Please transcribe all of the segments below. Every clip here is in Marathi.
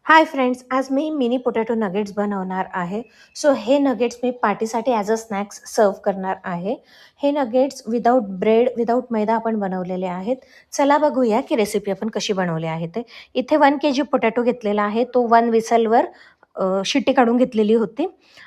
हाय फ्रेंड्स, आज मी मिनी पोटॅटो नगेट्स बनवणार आहे. सो हे नगेट्स मी पार्टीसाठी ॲज अ स्नॅक्स सर्व्ह करणार आहे. हे नगेट्स विदाऊट ब्रेड, विदाऊट मैदा आपण बनवलेले आहेत. चला बघूया की रेसिपी आपण कशी बनवली आहे ते. इथे 1 केजी पोटॅटो घेतलेला आहे. तो 1 विसलवर शिट्टी काढून घेतलेली होती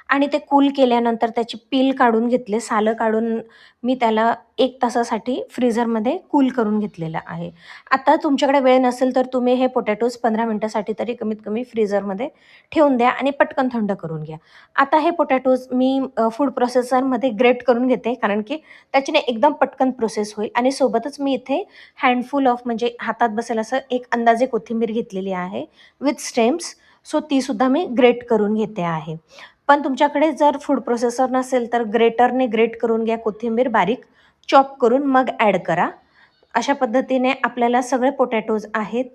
आणि ते कूल केल्यानंतर त्याची पील काढून घेतले, सालं काढून मी त्याला 1 तासासाठी फ्रीझरमध्ये कूल करून घेतलेलं आहे. आता तुमच्याकडे वेळ नसेल तर तुम्ही हे पोटॅटोज 15 मिनिटासाठी तरी कमीत कमी फ्रीझरमध्ये ठेवून द्या आणि पटकन थंड करून घ्या. आता हे पोटॅटोज मी फूड प्रोसेसरमध्ये ग्रेट करून घेते, कारण की त्याच्याने एकदम पटकन प्रोसेस होईल आणि सोबतच मी इथे हँडफुल ऑफ म्हणजे हातात बसेल असं एक अंदाजे कोथिंबीर घेतलेली आहे विथ स्टेम्स. सो तीसुद्धा मी ग्रेट करून घेते आहे. पण तुमच्याकडे जर फूड प्रोसेसर नसेल तर ग्रेटरने ग्रेट करून घ्या कोथिंबीर बारीक चॉप करून मग ॲड करा. अशा पद्धतीने आपल्याला सगळे पोटॅटोज आहेत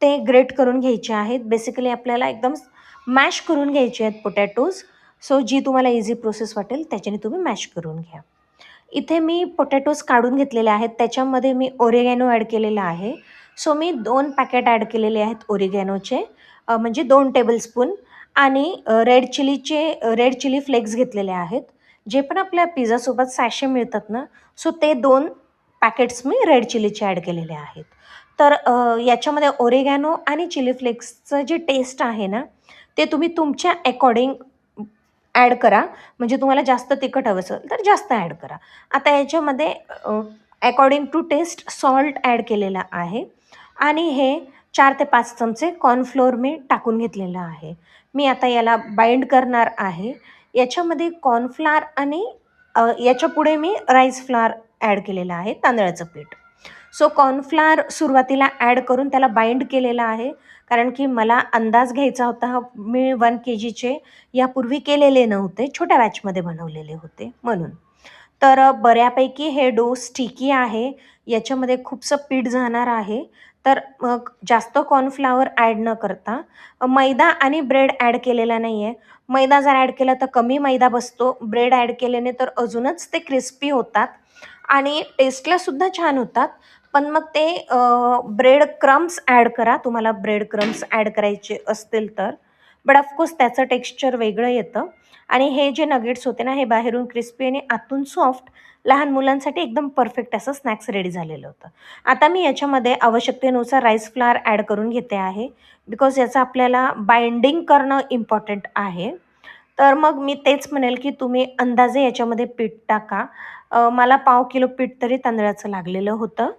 ते ग्रेट करून घ्यायचे आहेत. बेसिकली आपल्याला एकदम मॅश करून घ्यायचे आहेत पोटॅटोज. सो जी तुम्हाला इझी प्रोसेस वाटेल त्याच्याने तुम्ही मॅश करून घ्या. इथे मी पोटॅटोज काढून घेतलेले आहेत. त्याच्यामध्ये मी ओरिगॅनो ॲड केलेला आहे. सो मी 2 पॅकेट ॲड केलेले आहेत ओरिगॅनोचे, म्हणजे 2 टेबलस्पून आणि रेड चिली फ्लेक्स घेतलेले आहेत. जे पण आपल्या पिझ्झासोबत सॅशे मिळतात ना, सो ते 2 पॅकेट्स मी रेड चिलीचे ॲड केलेले आहेत. तर याच्यामध्ये ओरिगॅनो आणि चिली फ्लेक्सचं जे टेस्ट आहे ना, ते तुम्ही तुमच्या अकॉर्डिंग ॲड करा. म्हणजे तुम्हाला जास्त तिखट हवं असेल तर जास्त ॲड करा. आता याच्यामध्ये according to taste salt add केलेला आहे आणि हे 4 ते 5 चमचे कॉर्नफ्लोअर मी टाकून घेतलेलं आहे. मी आता याला बाइंड करणार आहे. याच्यामध्ये कॉर्नफ्लोअर आणि याच्यापुढे मी राईस फ्लोअर ॲड केलेलं आहे, तांदळाचं पीठ. सो कॉर्नफ्लोअर सुरुवातीला ॲड करून त्याला बाइंड केलेलं आहे, कारण की मला अंदाज घ्यायचा होता. मी 1 केजीचे यापूर्वी केलेले नव्हते, छोट्या बॅचमध्ये बनवलेले होते म्हणून. तर बऱ्यापैकी हे डो स्टिकी आहे. याच्यामध्ये खूपसं पीठ जाणार आहे. तर मग जास्त कॉर्नफ्लॉवर ॲड न करता मैदा आणि ब्रेड ॲड केलेला नाही आहे. मैदा जर ॲड केला तर कमी मैदा बसतो. ब्रेड ॲड केल्याने तर अजूनच ते क्रिस्पी होतात आणि टेस्टलासुद्धा छान होतात. पण मग ते ब्रेड क्रम्स ॲड करा, तुम्हाला ब्रेड क्रम्स ॲड करायचे असतील तर. बट ऑफकोर्स त्याचं टेक्स्चर वेगळं येतं आणि हे जे नगेट्स होते ना, हे बाहेरून क्रिस्पी आणि आतून सॉफ्ट, लहान मुलांसाठी एकदम परफेक्ट असं स्नॅक्स रेडी झालेलं होतं. आता मी याच्यामध्ये आवश्यकतेनुसार राईस फ्लोअर ॲड करून घेते आहे, बिकॉज याचं आपल्याला बाइंडिंग करणं इम्पॉर्टंट आहे. तर मग मी तेच म्हणेल की तुम्ही अंदाजे याच्यामध्ये पीठ टाका. मला पाव किलो पीठ तरी तांदळाचं लागलेलं होतं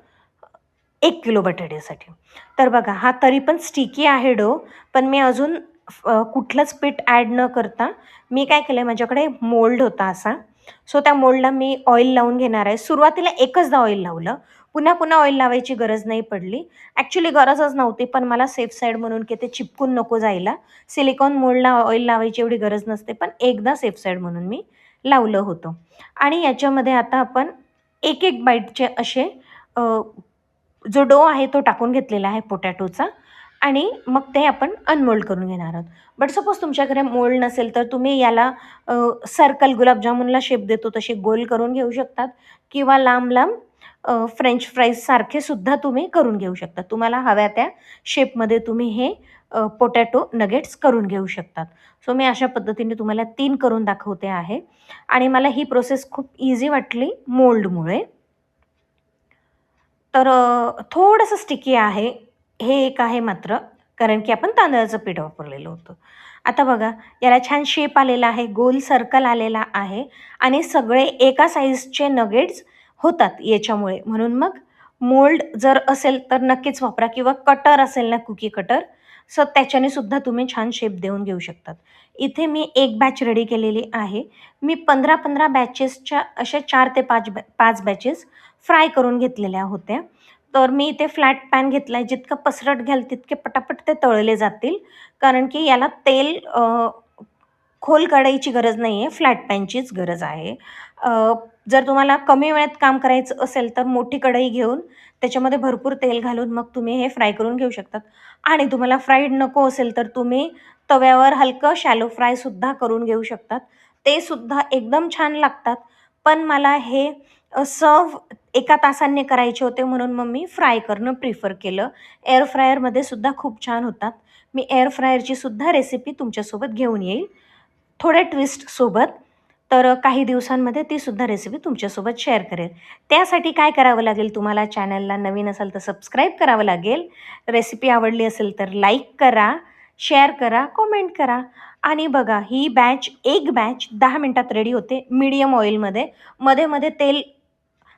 1 किलो बटाट्यासाठी. तर बघा हा तरी पण स्टिकी आहे डो, पण मी अजून कुठलंच पीठ ॲड न करता मी काय केलं आहे, माझ्याकडे मोल्ड होता असा. सो त्या मोल्डला मी ऑइल लावून घेणार आहे. सुरुवातीला एकचदा ऑइल लावलं. पुन्हा पुन्हा ऑइल लावायची गरज नाही पडली. ॲक्चुअली गरजच नव्हती, पण मला सेफ साईड म्हणून की ते चिपकून नको जायला. सिलिकॉन मोल्डला ऑइल लावायची एवढी गरज नसते, पण एकदा सेफ साईड म्हणून मी लावलं होतं. आणि याच्यामध्ये आता आपण एक एक बाईटचे असे जो डो आहे तो टाकून घेतलेला आहे पोटॅटोचा आणि मग ते आपण अनमोल्ड करून घेणार आहोत. बट सपोज तुमच्याकडे मोल्ड नसेल तर तुम्ही याला सर्कल गुलाबजामुनला शेप देतो तसे गोल करून घेऊ शकतात किंवा लांब-लांब फ्रेंच फ्राईजसारखे सुद्धा तुम्ही करून घेऊ शकता. तुम्हाला हव्या त्या शेपमध्ये तुम्ही हे पोटॅटो नगेट्स करून घेऊ शकतात. सो मी अशा पद्धतीने तुम्हाला 3 करून दाखवते आहे आणि मला ही प्रोसेस खूप ईझी वाटली मोल्डमुळे. तर थोडंसं स्टिकी आहे. हे एक आहे मात्र, कारण की आपण तांदळाचं पीठ वापरलेलं होतं. आता बघा याला छान शेप आलेला आहे, गोल सर्कल आलेला आहे आणि सगळे एका साईजचे नगेट्स होतात याच्यामुळे. म्हणून मग मोल्ड जर असेल तर नक्कीच वापरा किंवा कटर असेल ना कुकी कटर, सो त्याच्याने सुद्धा तुम्ही छान शेप देऊन घेऊ शकतात. इथे मी एक बॅच रेडी केलेली आहे. मी 15-15 बॅचेसच्या अशा 4 ते 5 बॅचेस फ्राय करून घेतलेल्या होत्या. तर मी इथे फ्लॅट पॅन घेतला आहे. जितकं पसरट घ्याल तितके पटापट ते तळले जातील. कारण की याला तेल खोल कढईची गरज नाही आहे, फ्लॅट पॅनचीच गरज आहे. जर तुम्हाला कमी वेळात काम करायचं असेल तर मोठी कढई घेऊन त्याच्यामध्ये भरपूर तेल घालून मग तुम्ही हे फ्राय करून घेऊ शकतात. आणि तुम्हाला फ्राईड नको असेल तर तुम्ही तव्यावर हलकं शॅलो फ्रायसुद्धा करून घेऊ शकतात. ते सुद्धा एकदम छान लागतात. पण मला हे सर्व्ह एका तासाने करायचे होते म्हणून मग मी फ्राय करणं प्रिफर केलं. एअर फ्रायरमध्ये सुद्धा खूप छान होतात. मी एअर फ्रायरची सुद्धा रेसिपी तुमच्यासोबत घेऊन येईल थोड्या ट्विस्टसोबत. तर काही दिवसांमध्ये ती सुद्धा रेसिपी तुमच्यासोबत शेअर करेल. त्यासाठी काय करावं लागेल तुम्हाला, चॅनलला नवीन असाल तर सबस्क्राईब करावं लागेल. रेसिपी आवडली असेल तर लाईक करा, शेअर करा, कमेंट करा. आणि बघा ही एक बॅच 10 मिनिटात रेडी होते मीडियम ऑइलमध्ये. मध्ये मध्ये तेल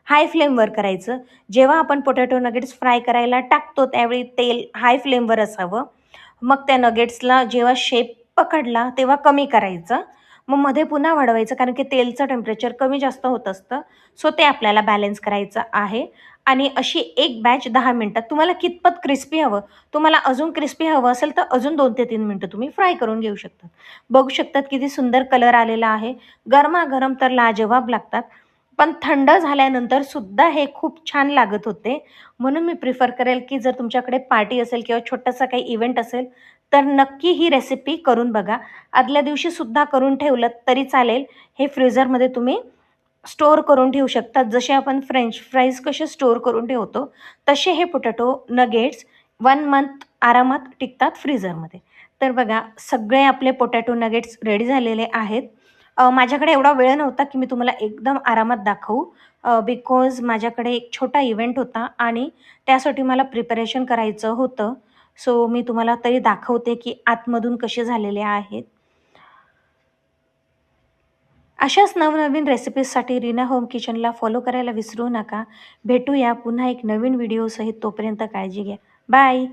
हाय फ्लेमवर करायचं. जेव्हा आपण पोटॅटो नगेट्स फ्राय करायला टाकतो त्यावेळी तेल हाय फ्लेमवर असावं. मग त्या नगेट्सला जेव्हा शेप पकडला तेव्हा कमी करायचं. मग मध्ये पुन्हा वाढवायचं, कारण की तेलचं टेम्परेचर कमी जास्त होत असतं. सो ते आपल्याला बॅलन्स करायचं आहे. आणि अशी एक बॅच 10 मिनिटात. तुम्हाला कितपत क्रिस्पी हवं, तुम्हाला अजून क्रिस्पी हवं असेल तर अजून 2 ते 3 मिनिटं तुम्ही फ्राय करून घेऊ शकता. बघू शकतात किती सुंदर कलर आलेला आहे. गरमागरम तर लाजवाब लागतात. पण थंड झाल्यानंतर सुद्धा हे खूप छान लागत होते. म्हणून मी प्रिफर करेल की जर तुमच्याकडे पार्टी असेल किंवा छोटासा काही इव्हेंट असेल तर नक्की ही रेसिपी करून बघा. आदल्या दिवशी सुद्धा करून ठेवलं तरी चालेल. हे फ्रीझरमध्ये तुम्ही स्टोअर करून ठेवू शकता. जसे आपण फ्रेंच फ्राईज कसे स्टोअर करून ठेवतो तसे हे पोटॅटो नगेट्स 1 मंथ आरामात टिकतात फ्रीझरमध्ये. तर बघा सगळे आपले पोटॅटो नगेट्स रेडी झालेले आहेत. माझ्याकडे एवढा वेळ नव्हता की मी तुम्हाला एकदम आरामात दाखवू, बिकॉज माझ्याकडे एक छोटा इव्हेंट होता आणि त्यासाठी मला प्रिपरेशन करायचं होतं. सो मी तुम्हाला तरी दाखवते की आतमधून कसे झालेले आहेत. अशाच नवनवीन रेसिपीजसाठी रीना होम किचनला फॉलो करायला विसरू नका. भेटूया पुन्हा एक नवीन व्हिडिओसहित. तोपर्यंत काळजी घ्या. बाय.